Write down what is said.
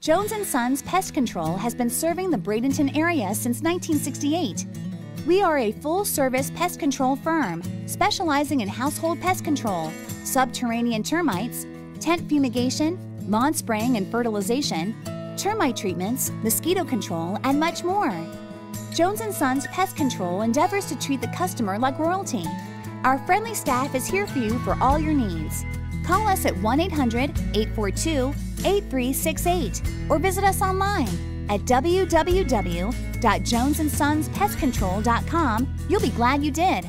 Jones & Sons Pest Control has been serving the Bradenton area since 1968. We are a full-service pest control firm specializing in household pest control, subterranean termites, tent fumigation, lawn spraying and fertilization, termite treatments, mosquito control, and much more. Jones & Sons Pest Control endeavors to treat the customer like royalty. Our friendly staff is here for you for all your needs. Call us at 1-800-842-8368 or visit us online at www.jonesandsonspestcontrol.com. You'll be glad you did.